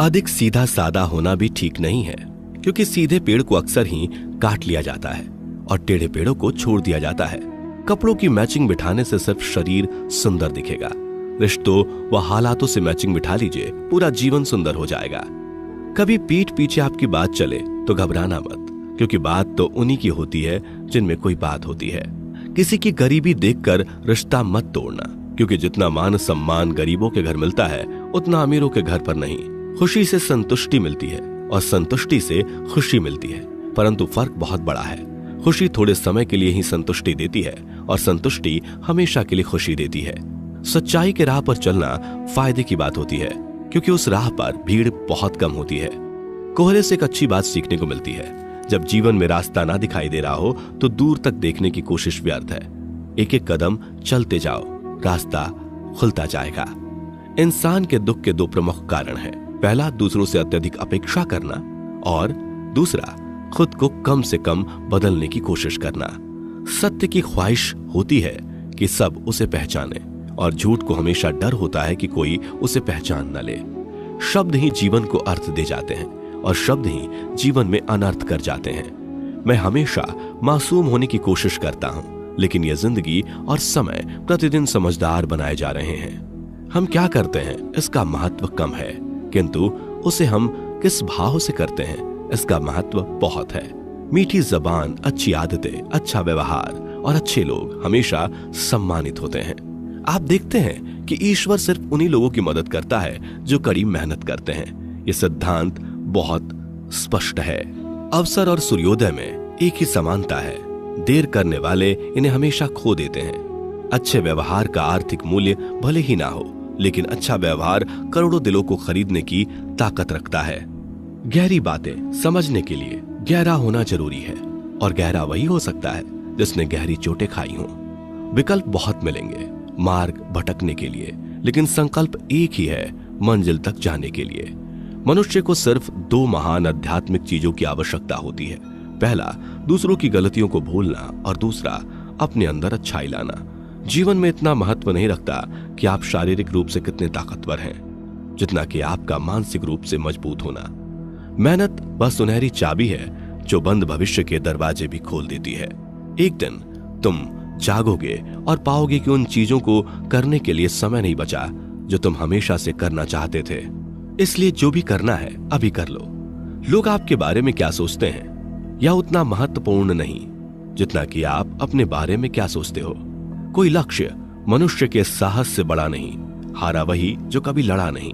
अधिक सीधा सादा होना भी ठीक नहीं है, क्योंकि सीधे पेड़ को अक्सर ही काट लिया जाता है और टेढ़े पेड़ों को छोड़ दिया जाता है। कपड़ों की मैचिंग बिठाने से सिर्फ शरीर सुंदर दिखेगा, रिश्तों व हालातों से मैचिंग बिठा लीजिए, पूरा जीवन सुंदर हो जाएगा। कभी पीठ पीछे आपकी बात चले तो घबराना मत, क्योंकि बात तो उन्हीं की होती है जिनमें कोई बात होती है। किसी की गरीबी देखकर रिश्ता मत तोड़ना, क्योंकि जितना मान सम्मान गरीबों के घर मिलता है उतना अमीरों के घर पर नहीं। खुशी से संतुष्टि मिलती है और संतुष्टि से खुशी मिलती है, परंतु फर्क बहुत बड़ा है। खुशी थोड़े समय के लिए ही संतुष्टि देती है और संतुष्टि हमेशा के लिए खुशी देती है। सच्चाई के राह पर चलना फायदे की बात होती है, क्योंकि उस राह पर भीड़ बहुत कम होती है। कोहरे से एक अच्छी बात सीखने को मिलती है, जब जीवन में रास्ता ना दिखाई दे रहा हो तो दूर तक देखने की कोशिश व्यर्थ है। एक एक कदम चलते जाओ, रास्ता खुलता जाएगा। इंसान के दुख के दो प्रमुख कारण हैं। पहला, दूसरों से अत्यधिक अपेक्षा करना, और दूसरा, खुद को कम से कम बदलने की कोशिश करना। सत्य की ख्वाहिश होती है कि सब उसे पहचाने, और झूठ को हमेशा डर होता है कि कोई उसे पहचान न ले। शब्द ही जीवन को अर्थ दे जाते हैं और शब्द ही जीवन में अनर्थ कर जाते हैं। मैं हमेशा मासूम होने की कोशिश करता हूं, लेकिन यह जिंदगी और समय प्रतिदिन समझदार बनाए जा रहे हैं। हम क्या करते हैं इसका महत्व कम है, किंतु उसे हम किस भाव से करते हैं इसका महत्व बहुत है। मीठी जबान, अच्छी आदतें, अच्छा व्यवहार और अच्छे लोग हमेशा सम्मानित होते हैं। आप देखते हैं कि ईश्वर सिर्फ उन्हीं लोगों की मदद करता है जो कड़ी मेहनत करते हैं। यह सिद्धांत बहुत स्पष्ट है। अवसर और सूर्योदय में एक ही समानता है। देर करने वाले इन्हें हमेशा खो देते हैं। अच्छे व्यवहार का आर्थिक मूल्य भले ही ना हो, लेकिन अच्छा व्यवहार करोड़ों दिलों को खरीदने की ताकत रखता है। गहरी बातें समझने के लिए गहरा होना जरूरी है, और गहरा वही हो सकता है जिसने गहरी चोटें खाई हों। विकल्प बहुत मिलेंगे मार्ग भटकने के लिए, लेकिन संकल्प एक ही है मंजिल तक जाने के लिए। मनुष्य को सिर्फ दो महान आध्यात्मिक चीजों की आवश्यकता होती है। पहला, दूसरों की गलतियों को भूलना, और दूसरा, अपने अंदर अच्छाई लाना। जीवन में इतना महत्व नहीं रखता कि आप शारीरिक रूप से कितने ताकतवर हैं, जितना कि आपका मानसिक रूप से मजबूत होना। मेहनत वह सुनहरी चाबी है जो बंद भविष्य के दरवाजे भी खोल देती है। एक दिन तुम जागोगे और पाओगे कि उन चीजों को करने के लिए समय नहीं बचा जो तुम हमेशा से करना चाहते थे। इसलिए जो भी करना है अभी कर लो। लोग आपके बारे में क्या सोचते हैं यह उतना महत्वपूर्ण नहीं जितना कि आप अपने बारे में क्या सोचते हो। कोई लक्ष्य मनुष्य के साहस से बड़ा नहीं, हारा वही जो कभी लड़ा नहीं।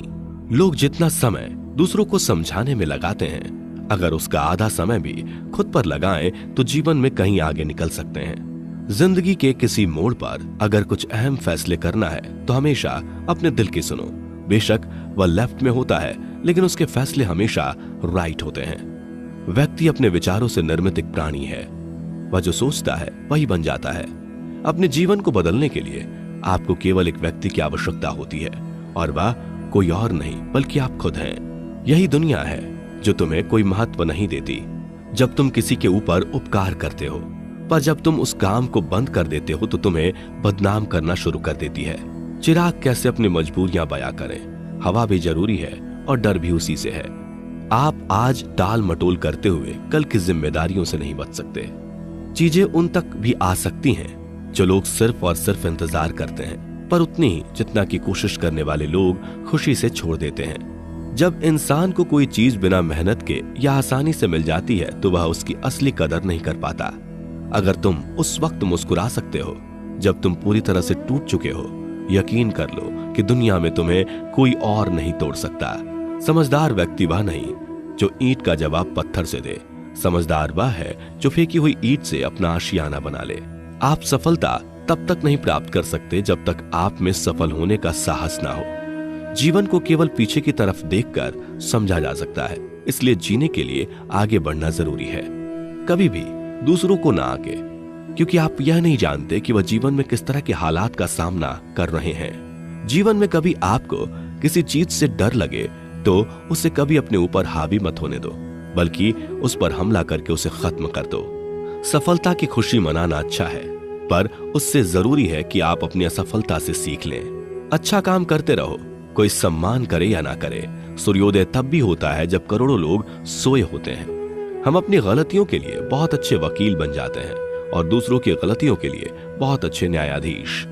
लोग जितना समय दूसरों को समझाने में लगाते हैं, अगर उसका आधा समय भी खुद पर लगाएं तो जीवन में कहीं आगे निकल सकते हैं। जिंदगी के किसी मोड़ पर अगर कुछ अहम फैसले करना है तो हमेशा अपने दिल की सुनो। बेशक वह लेफ्ट में होता है, लेकिन उसके फैसले हमेशा राइट होते हैं। व्यक्ति अपने विचारों से निर्मित एक प्राणी है। वह जो सोचता है वही बन जाता है। अपने जीवन को बदलने के लिए आपको केवल एक व्यक्ति की आवश्यकता होती है, और वह कोई और नहीं बल्कि आप खुद हैं। यही दुनिया है जो तुम्हें कोई महत्व नहीं देती जब तुम किसी के ऊपर उपकार करते हो, पर जब तुम उस काम को बंद कर देते हो तो तुम्हें बदनाम करना शुरू कर देती है। चिराग कैसे अपनी मजबूरियां बयां करें, हवा भी जरूरी है और डर भी उसी से है। आप आज टाल मटोल करते हुए कल की जिम्मेदारियों से नहीं बच सकते। चीजें उन तक भी आ सकती हैं जो लोग सिर्फ और सिर्फ इंतजार करते हैं, पर उतनी ही जितना की कोशिश करने वाले लोग खुशी से छोड़ देते हैं। जब इंसान को कोई चीज बिना मेहनत के या आसानी से मिल जाती है तो वह उसकी असली कदर नहीं कर पाता। अगर तुम उस वक्त मुस्कुरा सकते हो जब तुम पूरी तरह से टूट चुके हो, यकीन कर लो कि दुनिया में तुम्हें कोई और नहीं तोड़ सकता। समझदार व्यक्ति वह नहीं जो ईंट का जवाब पत्थर से दे, समझदार वह है जो फेंकी हुई ईंट से अपना आशियाना बना ले। आप सफलता तब तक नहीं प्राप्त कर सकते जब तक आप में सफल होने का साहस ना हो। जीवन को केवल पीछे की तरफ देखकर समझा जा सकता है, इसलिए जीने के लिए आगे बढ़ना जरूरी है। कभी भी दूसरों को ना आगे, क्योंकि आप यह नहीं जानते कि वह जीवन में किस तरह के हालात का सामना कर रहे हैं। जीवन में कभी आपको किसी चीज से डर लगे तो उसे कभी अपने ऊपर हावी मत होने दो, बल्कि उस पर हमला करके उसे खत्म कर दो। सफलता की खुशी मनाना अच्छा है, पर उससे जरूरी है कि आप अपनी असफलता से सीख लें। अच्छा काम करते रहो, कोई सम्मान करे या ना करे, सूर्योदय तब भी होता है जब करोड़ों लोग सोए होते हैं। हम अपनी गलतियों के लिए बहुत अच्छे वकील बन जाते हैं और दूसरों की गलतियों के लिए बहुत अच्छे न्यायाधीश।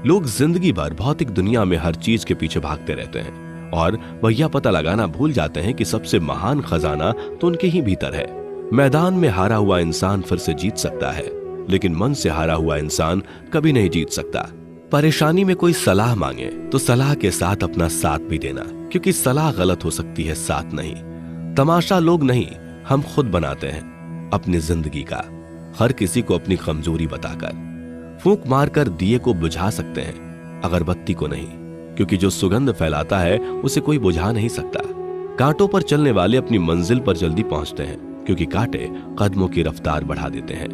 लोग जिंदगी भर भौतिक दुनिया में हर चीज के पीछे भागते रहते हैं और वह यह पता लगाना भूल जाते हैं कि सबसे महान खजाना तो उनके ही भीतर है। मैदान में हारा हुआ इंसान फिर से जीत सकता है, लेकिन मन से हारा हुआ इंसान कभी नहीं जीत सकता। परेशानी में कोई सलाह मांगे तो सलाह के साथ अपना साथ भी देना, क्योंकि सलाह गलत हो सकती है, साथ नहीं। तमाशा लोग नहीं, हम खुद बनाते हैं अपनी जिंदगी का, हर किसी को अपनी कमजोरी बताकर। फूंक मारकर दिए को बुझा सकते हैं, अगरबत्ती को नहीं, क्योंकि जो सुगंध फैलाता है उसे कोई बुझा नहीं सकता। कांटों पर चलने वाले अपनी मंजिल पर जल्दी पहुंचते हैं, क्योंकि कांटे कदमों की रफ्तार बढ़ा देते हैं।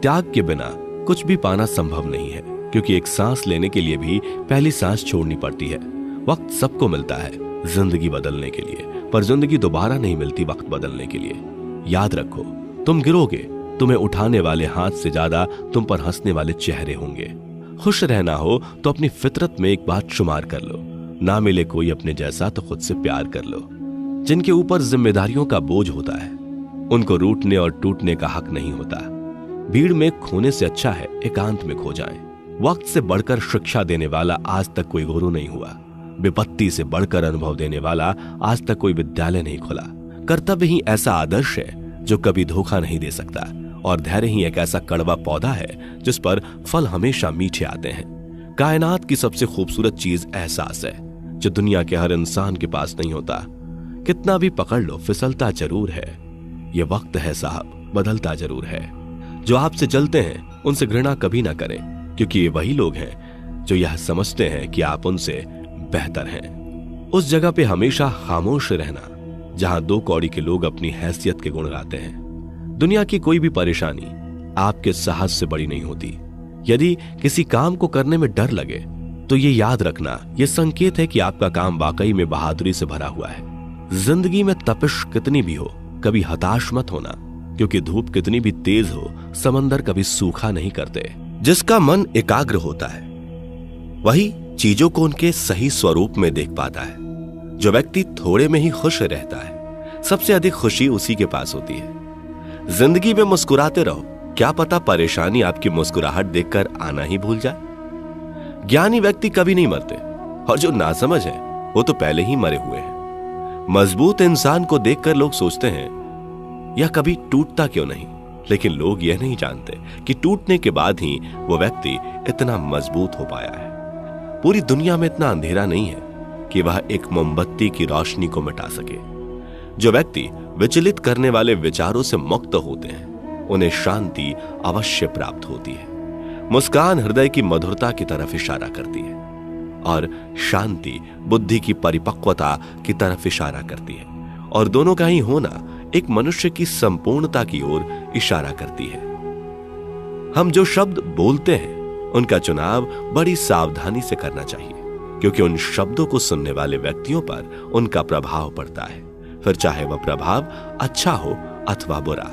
त्याग के बिना कुछ भी पाना संभव नहीं है, क्योंकि एक सांस लेने के लिए भी पहली सांस छोड़नी पड़ती है। वक्त सबको मिलता है जिंदगी बदलने के लिए, पर जिंदगी दोबारा नहीं मिलती वक्त बदलने के लिए। याद रखो, तुम गिरोगे, तुम्हें उठाने वाले हाथ से ज्यादा तुम पर हंसने वाले चेहरे होंगे। खुश रहना हो तो अपनी फितरत में एक बात शुमार कर लो, ना मिले कोई अपने जैसा तो खुद से प्यार कर लो। जिनके ऊपर जिम्मेदारियों का बोझ होता है, उनको रूठने और टूटने का हक नहीं होता। भीड़ में खोने से अच्छा है एकांत में खो जाएं। वक्त से बढ़कर शिक्षा देने वाला आज तक कोई गुरु नहीं हुआ। विपत्ति से बढ़कर अनुभव देने वाला आज तक कोई विद्यालय नहीं खुला। कर्तव्य ही ऐसा आदर्श है जो कभी धोखा नहीं दे सकता, और धैर्य ही एक ऐसा कड़वा पौधा है जिस पर फल हमेशा मीठे आते हैं। कायनात की सबसे खूबसूरत चीज एहसास है, जो दुनिया के हर इंसान के पास नहीं होता। कितना भी पकड़ लो, फिसलता जरूर है। ये वक्त है साहब, बदलता जरूर है। जो आपसे जलते हैं उनसे घृणा कभी ना करें, क्योंकि ये वही लोग हैं जो यह समझते हैं कि आप उनसे बेहतर हैं। उस जगह पे हमेशा खामोश रहना जहां दो कौड़ी के लोग अपनी हैसियत के गुण गाते हैं। दुनिया की कोई भी परेशानी आपके साहस से बड़ी नहीं होती। यदि किसी काम को करने में डर लगे तो ये याद रखना, ये संकेत है कि आपका काम वाकई में बहादुरी से भरा हुआ है। जिंदगी में तपिश कितनी भी हो, कभी हताश मत होना, क्योंकि धूप कितनी भी तेज हो, समंदर कभी सूखा नहीं करते। जिसका मन एकाग्र होता है वही चीजों को उनके सही स्वरूप में देख पाता है। जो व्यक्ति थोड़े में ही खुश रहता है, सबसे अधिक खुशी उसी के पास होती है। जिंदगी में मुस्कुराते रहो, क्या पता परेशानी आपकी मुस्कुराहट देखकर आना ही भूल जाए। ज्ञानी व्यक्ति कभी नहीं मरते, और जो नासमझ है वो तो पहले ही मरे हुए हैं। मजबूत इंसान को देखकर लोग सोचते हैं यह कभी टूटता क्यों नहीं, लेकिन लोग यह नहीं जानते कि टूटने के बाद ही वो व्यक्ति इतना मजबूत हो पाया है। पूरी दुनिया में इतना अंधेरा नहीं है कि वह एक मोमबत्ती की रोशनी को मिटा सके। जो व्यक्ति विचलित करने वाले विचारों से मुक्त होते हैं, उन्हें शांति अवश्य प्राप्त होती है। मुस्कान हृदय की मधुरता की तरफ इशारा करती है, और शांति बुद्धि की परिपक्वता की तरफ इशारा करती है, और दोनों का ही होना एक मनुष्य की संपूर्णता की ओर इशारा करती है। हम जो शब्द बोलते हैं उनका चुनाव बड़ी सावधानी से करना चाहिए, क्योंकि उन शब्दों को सुनने वाले व्यक्तियों पर उनका प्रभाव पड़ता है, फिर चाहे वह प्रभाव अच्छा हो अथवा बुरा।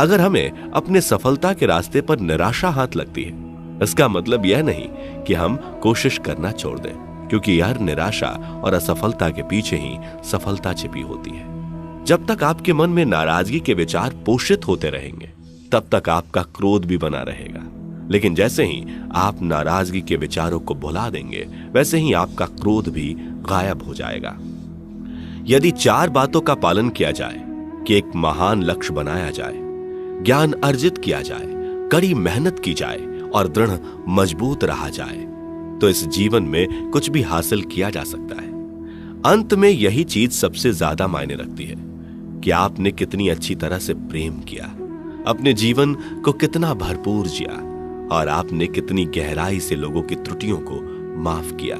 अगर हमें अपने सफलता के रास्ते पर निराशा हाथ लगती है, इसका मतलब यह नहीं कि हम कोशिश करना छोड़ दें, क्योंकि यार निराशा और असफलता के पीछे ही सफलता छिपी होती है। जब तक आपके मन में नाराजगी के विचार पोषित होते रहेंगे, तब तक आपका क्रोध भी बना रहेगा। लेकिन जैसे ही आप नाराजगी के विचारों को भुला देंगे, वैसे ही आपका क्रोध भी गायब हो जाएगा। यदि 4 बातों का पालन किया जाए कि एक महान लक्ष्य बनाया जाए, ज्ञान अर्जित किया जाए, कड़ी मेहनत की जाए और दृढ़ मजबूत रहा जाए, तो इस जीवन में कुछ भी हासिल किया जा सकता है। अंत में यही चीज सबसे ज्यादा मायने रखती है कि आपने कितनी अच्छी तरह से प्रेम किया, अपने जीवन को कितना भरपूर जिया, और आपने कितनी गहराई से लोगों की त्रुटियों को माफ किया।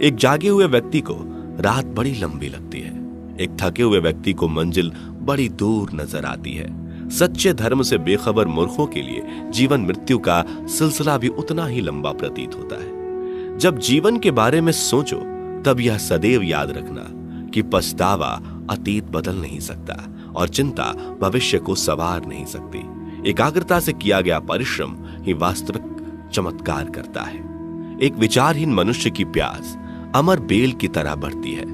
एक जागे हुए व्यक्ति को रात बड़ी लंबी लगती है, एक थके हुए व्यक्ति को मंजिल बड़ी दूर नजर आती है। सच्चे धर्म से बेखबर मूर्खों के लिए जीवन मृत्यु का सिलसिला भी उतना ही लंबा प्रतीत होता है। जब जीवन के बारे में सोचो, तब यह सदैव याद रखना कि पछतावा अतीत बदल नहीं सकता और चिंता भविष्य को संवार नहीं सकती। एकाग्रता से किया गया परिश्रम ही वास्तविक चमत्कार करता है। एक विचारहीन मनुष्य की प्यास अमर बेल की तरह बढ़ती है।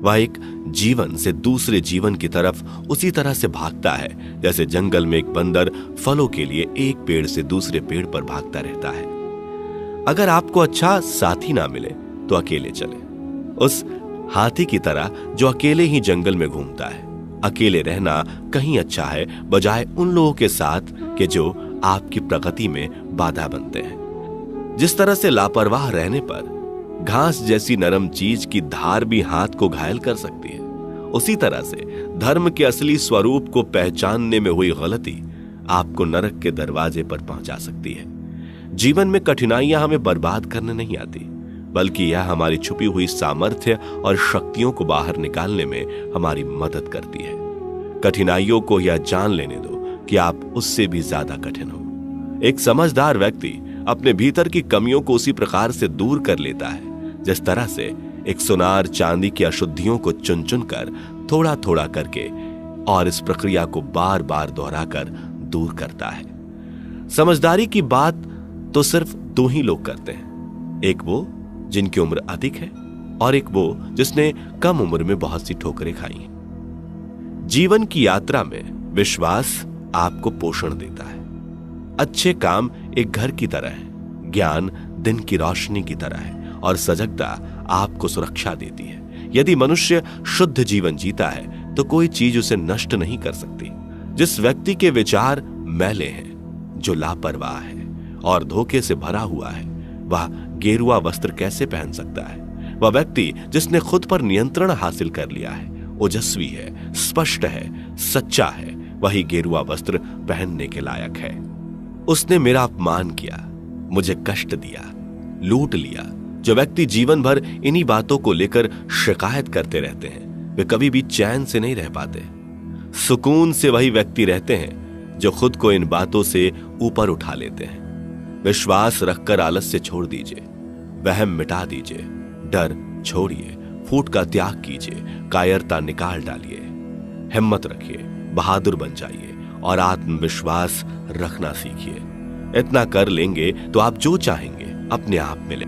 वह एक जीवन से दूसरे जीवन की तरफ उसी तरह से भागता है जैसे जंगल में एक बंदर फलों के लिए एक पेड़ से दूसरे पेड़ पर भागता रहता है। अगर आपको अच्छा साथी ना मिले तो अकेले चले, उस हाथी की तरह जो अकेले ही जंगल में घूमता है। अकेले रहना कहीं अच्छा है बजाय उन लोगों के साथ के जो आपकी प्रगति में बाधा बनते हैं। जिस तरह से लापरवाह रहने पर घास जैसी नरम चीज की धार भी हाथ को घायल कर सकती है, उसी तरह से धर्म के असली स्वरूप को पहचानने में हुई गलती आपको नरक के दरवाजे पर पहुंचा सकती है। जीवन में कठिनाइयां हमें बर्बाद करने नहीं आती, बल्कि यह हमारी छुपी हुई सामर्थ्य और शक्तियों को बाहर निकालने में हमारी मदद करती है। कठिनाइयों को यह जान लेने दो कि आप उससे भी ज्यादा कठिन हो। एक समझदार व्यक्ति अपने भीतर की कमियों को उसी प्रकार से दूर कर लेता है जिस तरह से एक सुनार चांदी की अशुद्धियों को चुन चुन कर थोड़ा थोड़ा करके और इस प्रक्रिया को बार बार दोहराकर दूर करता है। समझदारी की बात तो सिर्फ दो ही लोग करते हैं, एक वो जिनकी उम्र अधिक है और एक वो जिसने कम उम्र में बहुत सी ठोकरें खाई हैं। जीवन की यात्रा में विश्वास आपको पोषण देता है। अच्छे काम एक घर की तरह है, ज्ञान दिन की रोशनी की तरह है और सजगता आपको सुरक्षा देती है। यदि मनुष्य शुद्ध जीवन जीता है तो कोई चीज उसे नष्ट नहीं कर सकती। जिस व्यक्ति के विचार मैले हैं, जो लापरवाह है और धोखे से भरा हुआ है, वह गेरुआ वस्त्र कैसे पहन सकता है? वह व्यक्ति जिसने खुद पर नियंत्रण हासिल कर लिया है, ओजस्वी है, स्पष्ट है, सच्चा है, वही गेरुआ वस्त्र पहनने के लायक है। उसने मेरा अपमान किया, मुझे कष्ट दिया, लूट लिया। जो व्यक्ति जीवन भर इन्हीं बातों को लेकर शिकायत करते रहते हैं, वे कभी भी चैन से नहीं रह पाते। सुकून से वही व्यक्ति रहते हैं जो खुद को इन बातों से ऊपर उठा लेते हैं। विश्वास रखकर आलस्य छोड़ दीजिए, वहम मिटा दीजिए, डर छोड़िए, फूट का त्याग कीजिए, कायरता निकाल डालिए। हिम्मत रखिए, बहादुर बन जाइए और आत्मविश्वास रखना सीखिए। इतना कर लेंगे तो आप जो चाहेंगे अपने आप मिले।